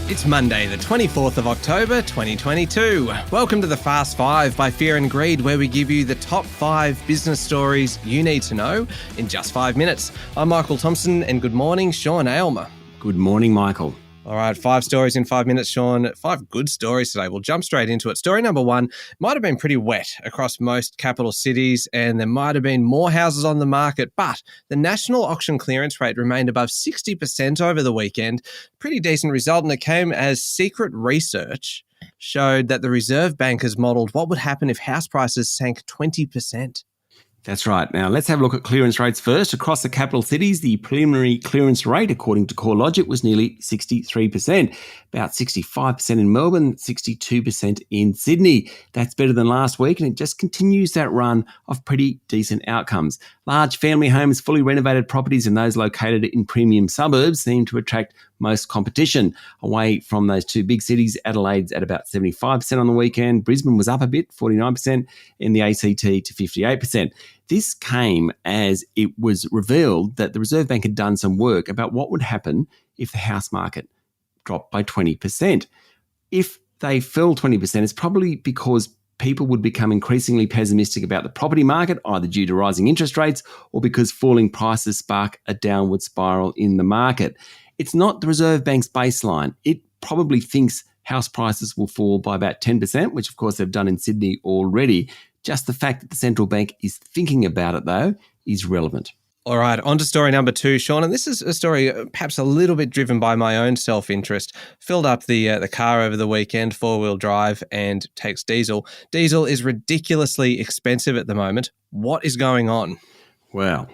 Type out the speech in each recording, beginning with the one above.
It's Monday, the 24th of October, 2022. Welcome to the Fast Five by Fear and Greed, where we give you the top 5 business stories you need to know in just 5 minutes. I'm Michael Thompson, and good morning, Sean Aylmer. Good morning, Michael. All right, 5 stories in 5 minutes, Sean. 5 good stories today. We'll jump straight into it. Story number 1 might have been pretty wet across most capital cities, and there might have been more houses on the market, but the national auction clearance rate remained above 60% over the weekend. Pretty decent result, and it came as secret research showed that the Reserve Bank has modelled what would happen if house prices sank 20%. That's right. Now, let's have a look at clearance rates first. Across the capital cities, the preliminary clearance rate, according to CoreLogic, was nearly 63%, about 65% in Melbourne, 62% in Sydney. That's better than last week, and it just continues that run of pretty decent outcomes. Large family homes, fully renovated properties, and those located in premium suburbs seem to attract most competition. Away from those 2 big cities, Adelaide's at about 75% on the weekend. Brisbane was up a bit, 49%, and the ACT to 58%. This came as it was revealed that the Reserve Bank had done some work about what would happen if the house market dropped by 20%. If they fell 20%, it's probably because people would become increasingly pessimistic about the property market, either due to rising interest rates or because falling prices spark a downward spiral in the market. It's not the Reserve Bank's baseline. It probably thinks house prices will fall by about 10%, which of course they've done in Sydney already. Just the fact that the central bank is thinking about it, though, is relevant. All right, on to story number 2, Sean. And this is a story perhaps a little bit driven by my own self-interest. Filled up the car over the weekend, 4-wheel drive, and takes diesel. Diesel is ridiculously expensive at the moment. What is going on? Well,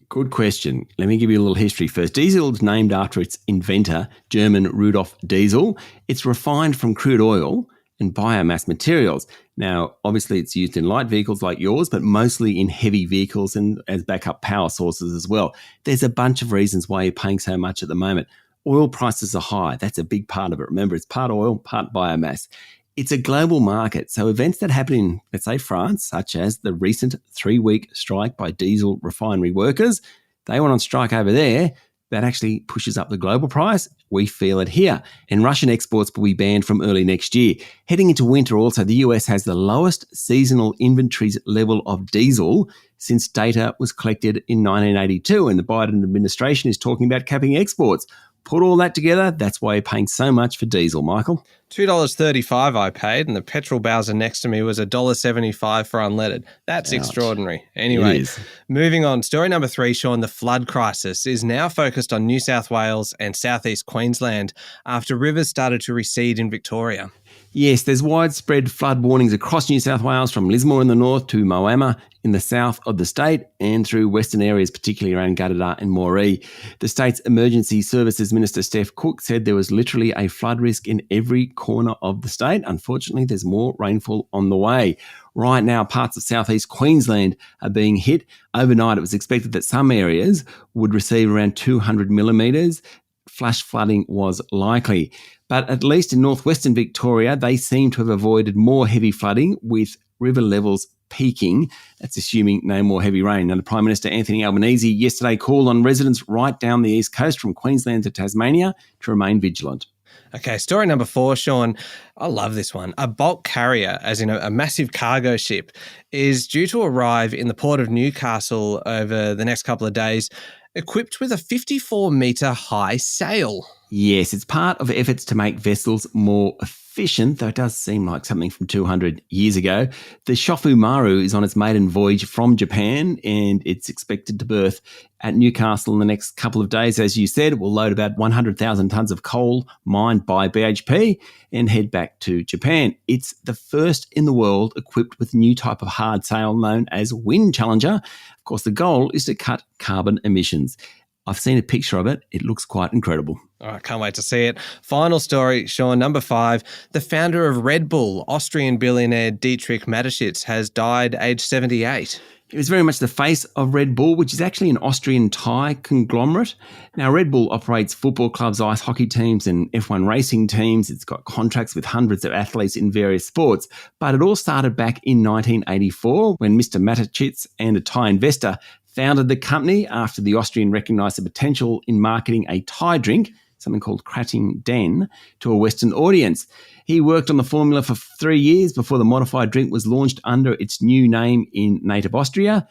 good question. Let me give you a little history first. Diesel is named after its inventor, German Rudolf Diesel. It's refined from crude oil and biomass materials. Now, obviously, it's used in light vehicles like yours, but mostly in heavy vehicles and as backup power sources as well. There's a bunch of reasons why you're paying so much at the moment. Oil prices are high. That's a big part of it. Remember, it's part oil, part biomass. It's a global market, so events that happen in, let's say, France, such as the recent 3-week strike by diesel refinery workers, they went on strike over there. That actually pushes up the global price. We feel it here. And Russian exports will be banned from early next year. Heading into winter also, the US has the lowest seasonal inventories level of diesel since data was collected in 1982. And the Biden administration is talking about capping exports. Put all that together, that's why you're paying so much for diesel, Michael. $2.35 I paid, and the petrol bowser next to me was $1.75 for unleaded. That's extraordinary. Anyway, moving on. Story number 3, Sean. The flood crisis is now focused on New South Wales and southeast Queensland after rivers started to recede in Victoria. Yes, there's widespread flood warnings across New South Wales from Lismore in the north to Moama in the south of the state and through western areas, particularly around Gunnedah and Moree. The state's Emergency Services Minister, Steph Cook, said there was literally a flood risk in every corner of the state. Unfortunately, there's more rainfall on the way. Right now, parts of southeast Queensland are being hit. Overnight, it was expected that some areas would receive around 200 millimetres. Flash flooding was likely. But at least in northwestern Victoria, they seem to have avoided more heavy flooding with river levels peaking. That's assuming no more heavy rain. Now, the Prime Minister, Anthony Albanese, yesterday called on residents right down the east coast from Queensland to Tasmania to remain vigilant. Okay, story number 4, Sean. I love this one. A bulk carrier, as in a massive cargo ship, is due to arrive in the port of Newcastle over the next couple of days, equipped with a 54-metre high sail. Yes, it's part of efforts to make vessels more efficient, though it does seem like something from 200 years ago. The Shofu Maru is on its maiden voyage from Japan, and it's expected to berth at Newcastle in the next couple of days. As you said, it will load about 100,000 tonnes of coal mined by BHP and head back to Japan. It's the first in the world equipped with a new type of hard sail known as Wind Challenger. Of course, the goal is to cut carbon emissions. I've seen a picture of it. It looks quite incredible. All right, can't wait to see it. Final story, Sean, number 5. The founder of Red Bull, Austrian billionaire Dietrich Mateschitz, has died aged 78. He was very much the face of Red Bull, which is actually an Austrian Thai conglomerate. Now, Red Bull operates football clubs, ice hockey teams and F1 racing teams. It's got contracts with hundreds of athletes in various sports. But it all started back in 1984 when Mr. Mateschitz and a Thai investor founded the company after the Austrian recognised the potential in marketing a Thai drink something called Kratting Den, to a Western audience. He worked on the formula for 3 years before the modified drink was launched under its new name in native Austria.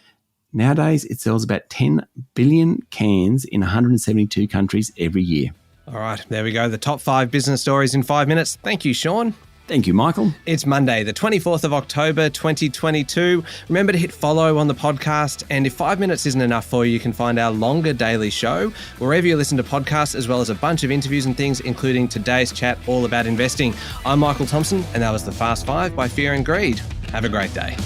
Nowadays, it sells about 10 billion cans in 172 countries every year. All right, there we go. The top 5 business stories in 5 minutes. Thank you, Sean. Thank you, Michael. It's Monday, the 24th of October, 2022. Remember to hit follow on the podcast. And if 5 minutes isn't enough for you, you can find our longer daily show wherever you listen to podcasts, as well as a bunch of interviews and things, including today's chat all about investing. I'm Michael Thompson, and that was the Fast Five by Fear and Greed. Have a great day.